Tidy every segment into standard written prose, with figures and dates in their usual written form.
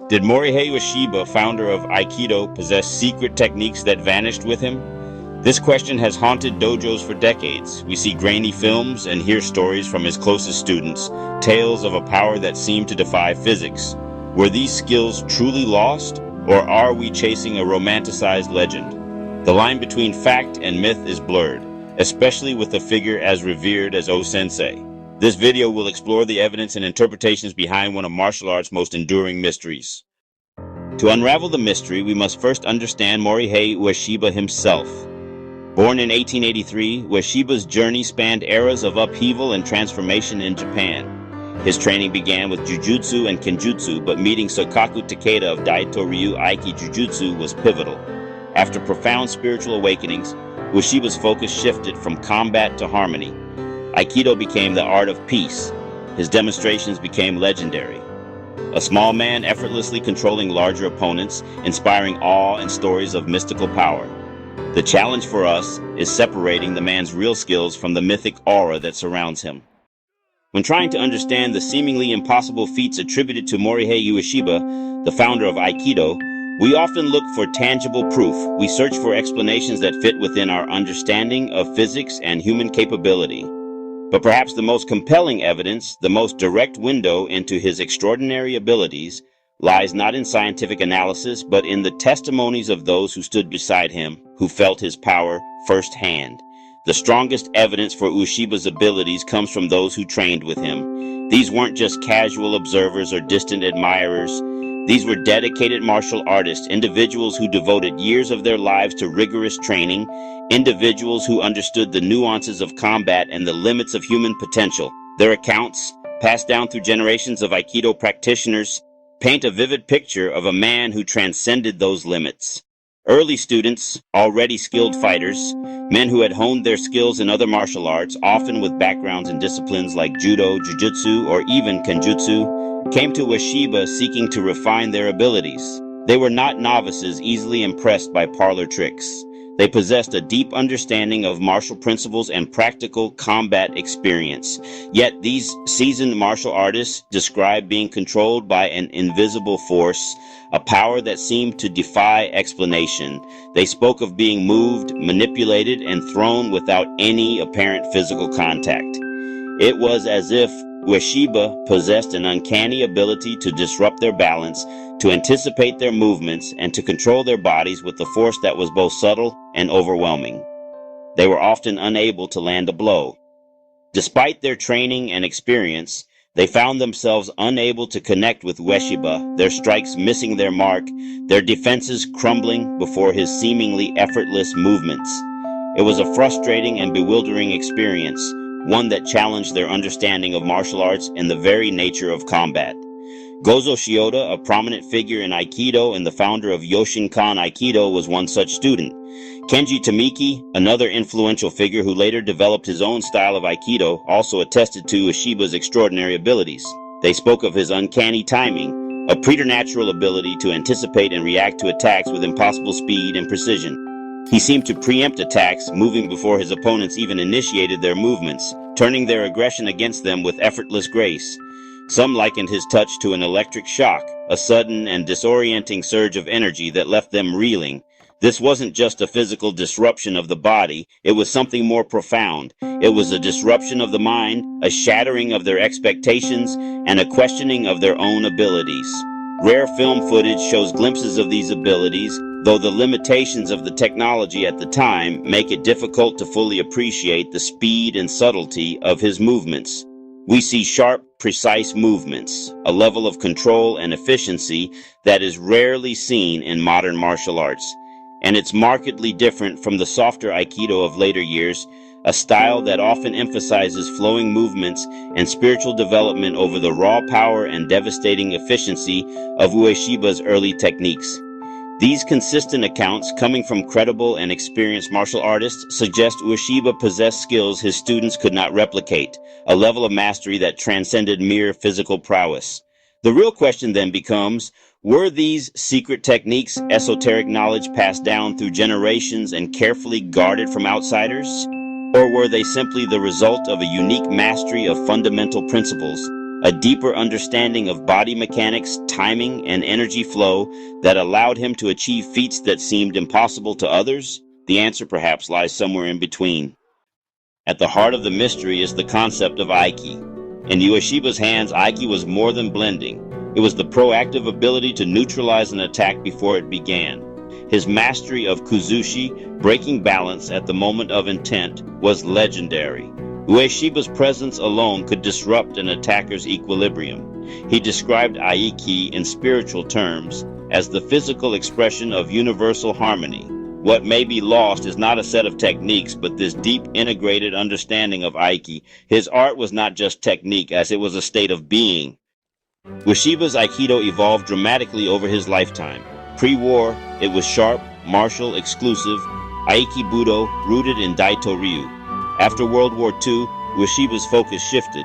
Did Morihei Ueshiba, founder of Aikido, possess secret techniques that vanished with him? This question has haunted dojos for decades. We see grainy films and hear stories from his closest students, tales of a power that seemed to defy physics. Were these skills truly lost, or are we chasing a romanticized legend? The line between fact and myth is blurred, especially with a figure as revered as O-sensei. This video will explore the evidence and interpretations behind one of martial art's most enduring mysteries. To unravel the mystery, we must first understand Morihei Ueshiba himself. Born in 1883, Ueshiba's journey spanned eras of upheaval and transformation in Japan. His training began with jujutsu and kenjutsu, but meeting Sokaku Takeda of Daito Ryu Aiki Jujutsu was pivotal. After profound spiritual awakenings, Ueshiba's focus shifted from combat to harmony. Aikido became the art of peace. His demonstrations became legendary. A small man effortlessly controlling larger opponents, inspiring awe and stories of mystical power. The challenge for us is separating the man's real skills from the mythic aura that surrounds him. When trying to understand the seemingly impossible feats attributed to Morihei Ueshiba, the founder of Aikido, we often look for tangible proof. We search for explanations that fit within our understanding of physics and human capability. But perhaps the most compelling evidence, the most direct window into his extraordinary abilities, lies not in scientific analysis, but in the testimonies of those who stood beside him, who felt his power firsthand. The strongest evidence for Ueshiba's abilities comes from those who trained with him. These weren't just casual observers or distant admirers. These were dedicated martial artists, individuals who devoted years of their lives to rigorous training, individuals who understood the nuances of combat and the limits of human potential. Their accounts, passed down through generations of Aikido practitioners, paint a vivid picture of a man who transcended those limits. Early students, already skilled fighters, men who had honed their skills in other martial arts, often with backgrounds in disciplines like judo, jujutsu, or even kenjutsu, came to Ueshiba seeking to refine their abilities. They were not novices easily impressed by parlor tricks. They possessed a deep understanding of martial principles and practical combat experience. Yet these seasoned martial artists described being controlled by an invisible force, a power that seemed to defy explanation. They spoke of being moved, manipulated, and thrown without any apparent physical contact. It was as if Ueshiba possessed an uncanny ability to disrupt their balance, to anticipate their movements, and to control their bodies with a force that was both subtle and overwhelming. They were often unable to land a blow. Despite their training and experience, they found themselves unable to connect with Ueshiba, their strikes missing their mark, their defenses crumbling before his seemingly effortless movements. It was a frustrating and bewildering experience, one that challenged their understanding of martial arts and the very nature of combat. Gozo Shioda, a prominent figure in Aikido and the founder of Yoshinkan Aikido, was one such student. Kenji Tamiki, another influential figure who later developed his own style of Aikido, also attested to Ueshiba's extraordinary abilities. They spoke of his uncanny timing, a preternatural ability to anticipate and react to attacks with impossible speed and precision. He seemed to preempt attacks, moving before his opponents even initiated their movements, turning their aggression against them with effortless grace. Some likened his touch to an electric shock, a sudden and disorienting surge of energy that left them reeling. This wasn't just a physical disruption of the body, it was something more profound. It was a disruption of the mind, a shattering of their expectations, and a questioning of their own abilities. Rare film footage shows glimpses of these abilities, though the limitations of the technology at the time make it difficult to fully appreciate the speed and subtlety of his movements. We see sharp, precise movements, a level of control and efficiency that is rarely seen in modern martial arts. And it's markedly different from the softer Aikido of later years, a style that often emphasizes flowing movements and spiritual development over the raw power and devastating efficiency of Ueshiba's early techniques. These consistent accounts, coming from credible and experienced martial artists, suggest Ueshiba possessed skills his students could not replicate, a level of mastery that transcended mere physical prowess. The real question then becomes, were these secret techniques esoteric knowledge passed down through generations and carefully guarded from outsiders? Or were they simply the result of a unique mastery of fundamental principles, a deeper understanding of body mechanics, timing, and energy flow that allowed him to achieve feats that seemed impossible to others? The answer perhaps lies somewhere in between. At the heart of the mystery is the concept of Aiki. In Ueshiba's hands, Aiki was more than blending. It was the proactive ability to neutralize an attack before it began. His mastery of Kuzushi, breaking balance at the moment of intent, was legendary. Ueshiba's presence alone could disrupt an attacker's equilibrium. He described Aiki in spiritual terms as the physical expression of universal harmony. What may be lost is not a set of techniques, but this deep integrated understanding of Aiki. His art was not just technique, as it was a state of being. Ueshiba's Aikido evolved dramatically over his lifetime. Pre-war, it was sharp, martial, exclusive, Aiki Budo, rooted in Daito Ryu. After World War II, Ueshiba's focus shifted.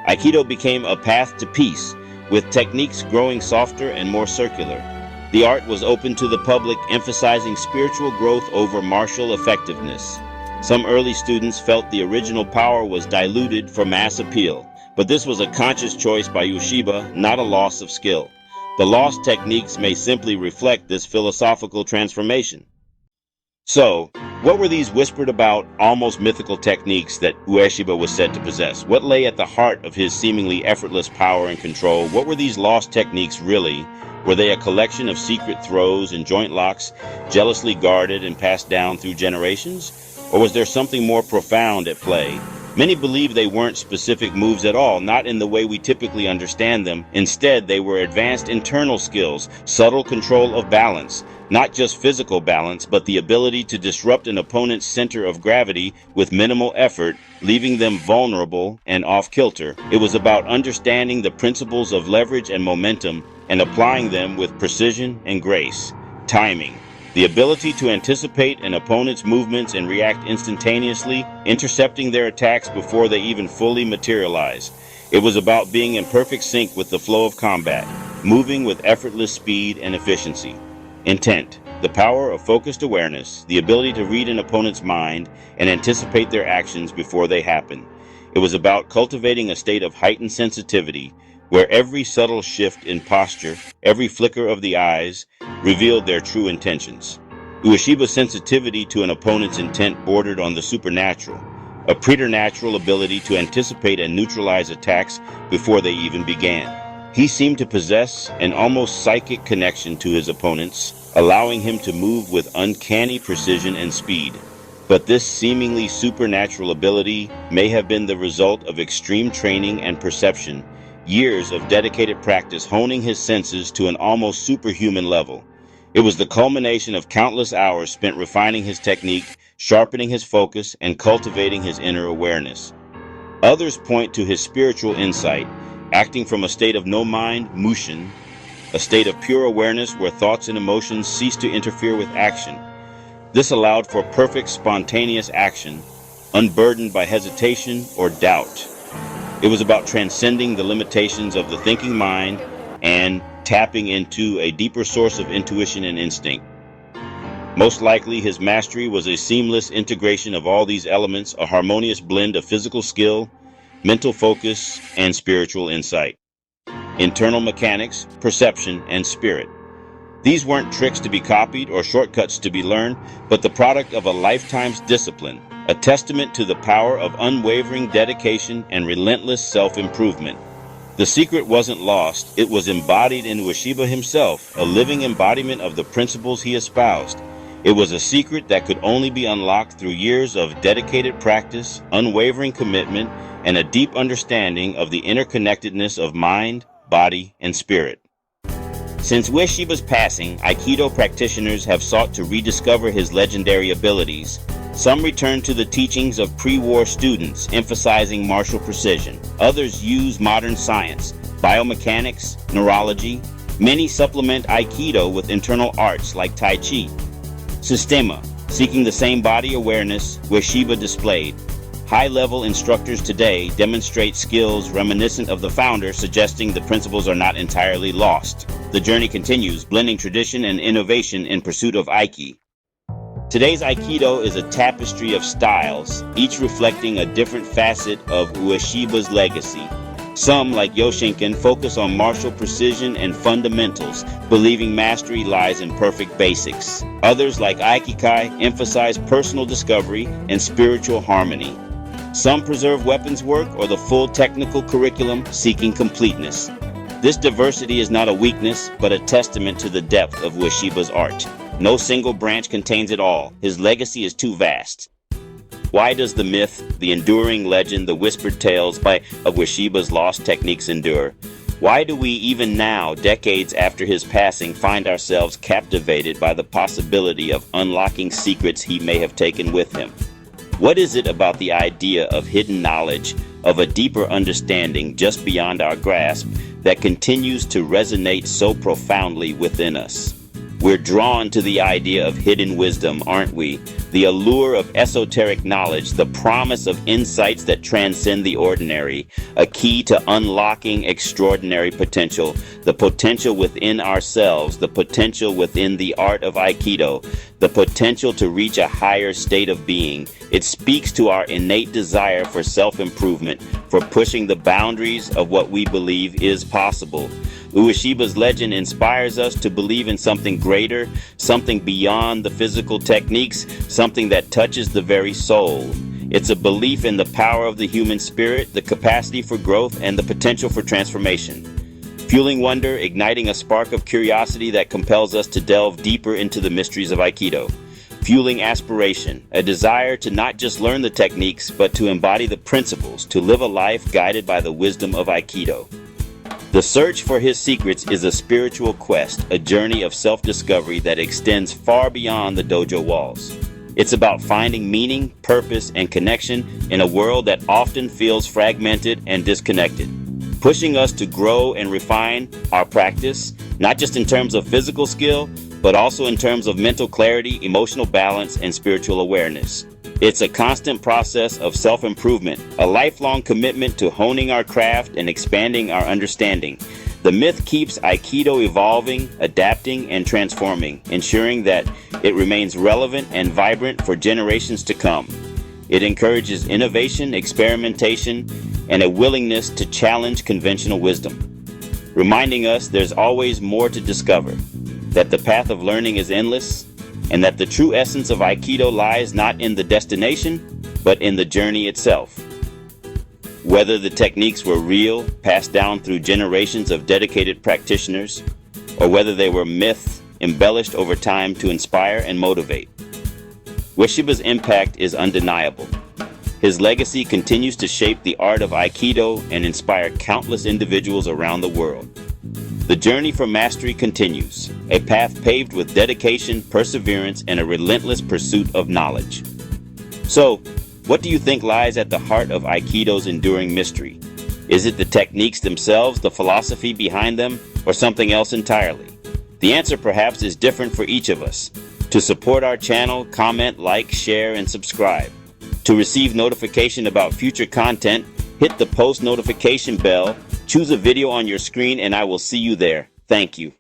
Aikido became a path to peace, with techniques growing softer and more circular. The art was open to the public, emphasizing spiritual growth over martial effectiveness. Some early students felt the original power was diluted for mass appeal, but this was a conscious choice by Ueshiba, not a loss of skill. The lost techniques may simply reflect this philosophical transformation. So, what were these whispered about, almost mythical techniques that Ueshiba was said to possess? What lay at the heart of his seemingly effortless power and control? What were these lost techniques really? Were they a collection of secret throws and joint locks, jealously guarded and passed down through generations? Or was there something more profound at play? Many believe they weren't specific moves at all, not in the way we typically understand them. Instead, they were advanced internal skills, subtle control of balance, not just physical balance, but the ability to disrupt an opponent's center of gravity with minimal effort, leaving them vulnerable and off-kilter. It was about understanding the principles of leverage and momentum and applying them with precision and grace. Timing. The ability to anticipate an opponent's movements and react instantaneously, intercepting their attacks before they even fully materialize. It was about being in perfect sync with the flow of combat, moving with effortless speed and efficiency. Intent. The power of focused awareness, the ability to read an opponent's mind and anticipate their actions before they happen. It was about cultivating a state of heightened sensitivity, where every subtle shift in posture, every flicker of the eyes, revealed their true intentions. Ueshiba's sensitivity to an opponent's intent bordered on the supernatural, a preternatural ability to anticipate and neutralize attacks before they even began. He seemed to possess an almost psychic connection to his opponents, allowing him to move with uncanny precision and speed. But this seemingly supernatural ability may have been the result of extreme training and perception, years of dedicated practice honing his senses to an almost superhuman level. It was the culmination of countless hours spent refining his technique, sharpening his focus, and cultivating his inner awareness. Others point to his spiritual insight, acting from a state of no mind, mushin, a state of pure awareness where thoughts and emotions cease to interfere with action. This allowed for perfect spontaneous action, unburdened by hesitation or doubt. It was about transcending the limitations of the thinking mind and tapping into a deeper source of intuition and instinct. Most likely, his mastery was a seamless integration of all these elements, a harmonious blend of physical skill, mental focus, and spiritual insight. Internal mechanics, perception, and spirit. These weren't tricks to be copied or shortcuts to be learned, but the product of a lifetime's discipline, a testament to the power of unwavering dedication and relentless self-improvement. The secret wasn't lost, it was embodied in Ueshiba himself, a living embodiment of the principles he espoused. It was a secret that could only be unlocked through years of dedicated practice, unwavering commitment, and a deep understanding of the interconnectedness of mind, body, and spirit. Since Ueshiba's passing, Aikido practitioners have sought to rediscover his legendary abilities. Some return to the teachings of pre-war students, emphasizing martial precision. Others use modern science, biomechanics, neurology. Many supplement Aikido with internal arts like Tai Chi. Systema, seeking the same body awareness Ueshiba displayed. High-level instructors today demonstrate skills reminiscent of the founder, suggesting the principles are not entirely lost. The journey continues, blending tradition and innovation in pursuit of Aiki. Today's Aikido is a tapestry of styles, each reflecting a different facet of Ueshiba's legacy. Some, like Yoshinkin, focus on martial precision and fundamentals, believing mastery lies in perfect basics. Others, like Aiki, emphasize personal discovery and spiritual harmony. Some preserve weapons work or the full technical curriculum, seeking completeness. This diversity is not a weakness, but a testament to the depth of Ueshiba's art. No single branch contains it all. His legacy is too vast. Why does the myth, the enduring legend, the whispered tales of Ueshiba's lost techniques endure? Why do we, even now, decades after his passing, find ourselves captivated by the possibility of unlocking secrets he may have taken with him? What is it about the idea of hidden knowledge, of a deeper understanding just beyond our grasp, that continues to resonate so profoundly within us? We're drawn to the idea of hidden wisdom, aren't we? The allure of esoteric knowledge, the promise of insights that transcend the ordinary, a key to unlocking extraordinary potential, the potential within ourselves, the potential within the art of Aikido, the potential to reach a higher state of being. It speaks to our innate desire for self-improvement, for pushing the boundaries of what we believe is possible. Ueshiba's legend inspires us to believe in something greater, something beyond the physical techniques, something that touches the very soul. It's a belief in the power of the human spirit, the capacity for growth, and the potential for transformation. Fueling wonder, igniting a spark of curiosity that compels us to delve deeper into the mysteries of Aikido. Fueling aspiration, a desire to not just learn the techniques, but to embody the principles, to live a life guided by the wisdom of Aikido. The search for his secrets is a spiritual quest, a journey of self-discovery that extends far beyond the dojo walls. It's about finding meaning, purpose, and connection in a world that often feels fragmented and disconnected, pushing us to grow and refine our practice, not just in terms of physical skill, but also in terms of mental clarity, emotional balance, and spiritual awareness. It's a constant process of self-improvement, a lifelong commitment to honing our craft and expanding our understanding. The myth keeps Aikido evolving, adapting, and transforming, ensuring that it remains relevant and vibrant for generations to come. It encourages innovation, experimentation, and a willingness to challenge conventional wisdom, reminding us there's always more to discover, that the path of learning is endless, and that the true essence of Aikido lies not in the destination, but in the journey itself. Whether the techniques were real, passed down through generations of dedicated practitioners, or whether they were myth, embellished over time to inspire and motivate, Ueshiba's impact is undeniable. His legacy continues to shape the art of Aikido and inspire countless individuals around the world. The journey for mastery continues, a path paved with dedication, perseverance, and a relentless pursuit of knowledge. So, what do you think lies at the heart of Aikido's enduring mystery? Is it the techniques themselves, the philosophy behind them, or something else entirely? The answer perhaps is different for each of us. To support our channel, comment, like, share, and subscribe. To receive notification about future content, hit the post notification bell. Choose a video on your screen and I will see you there. Thank you.